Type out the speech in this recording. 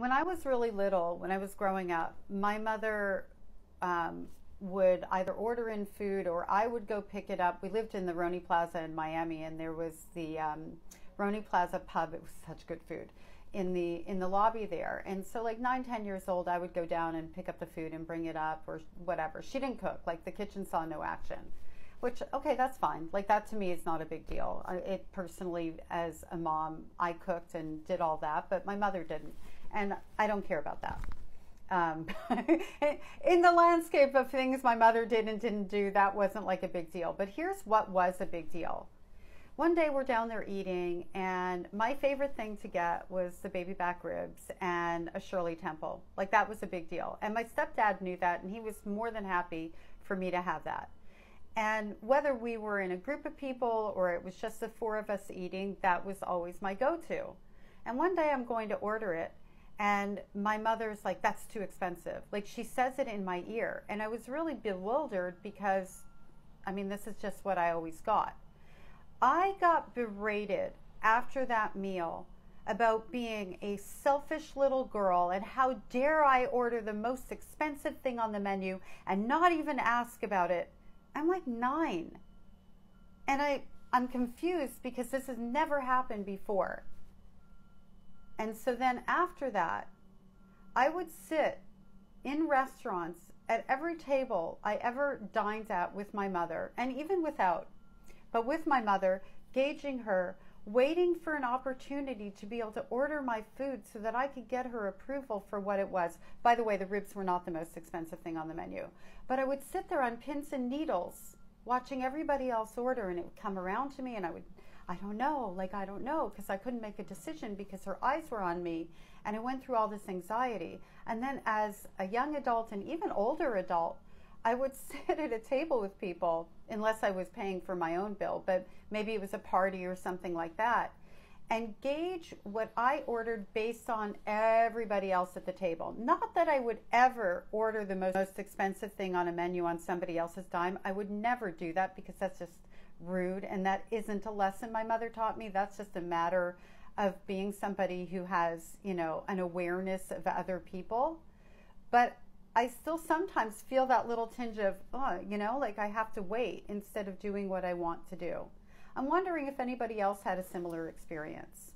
When I was really little, when I was growing up, my mother would either order in food or I would go pick it up. We lived in the Roni Plaza in Miami, and there was the Roni Plaza pub. It was such good food in the lobby there. And so like 9, 10 years old, I would go down and pick up the food and bring it up or whatever. She didn't cook. Like the kitchen saw no action, which, okay, that's fine. Like that to me is not a big deal. It personally, as a mom, I cooked and did all that, but my mother didn't. And I don't care about that. In the landscape of things my mother did and didn't do, that wasn't like a big deal. But here's what was a big deal. One day we're down there eating, and my favorite thing to get was the baby back ribs and a Shirley Temple. Like that was a big deal. And my stepdad knew that, and he was more than happy for me to have that. And whether we were in a group of people or it was just the 4 of us eating, that was always my go-to. And one day I'm going to order it, and my mother's like, that's too expensive. Like she says it in my ear. And I was really bewildered because, I mean, this is just what I always got. I got berated after that meal about being a selfish little girl and how dare I order the most expensive thing on the menu and not even ask about it. I'm like 9. And I'm confused because this has never happened before. And so then after that, I would sit in restaurants at every table I ever dined at with my mother, and even without, but with my mother, gauging her, waiting for an opportunity to be able to order my food so that I could get her approval for what it was. By the way, the ribs were not the most expensive thing on the menu. But I would sit there on pins and needles watching everybody else order, and it would come around to me and I don't know, because I couldn't make a decision because her eyes were on me, and I went through all this anxiety. And then as a young adult and even older adult, I would sit at a table with people, unless I was paying for my own bill, but maybe it was a party or something like that, and gauge what I ordered based on everybody else at the table. Not that I would ever order the most expensive thing on a menu on somebody else's dime. I would never do that because that's just rude, and that isn't a lesson my mother taught me. That's just a matter of being somebody who has, you know, an awareness of other people. But I still sometimes feel that little tinge of, oh, you know, like I have to wait instead of doing what I want to do. I'm wondering if anybody else had a similar experience.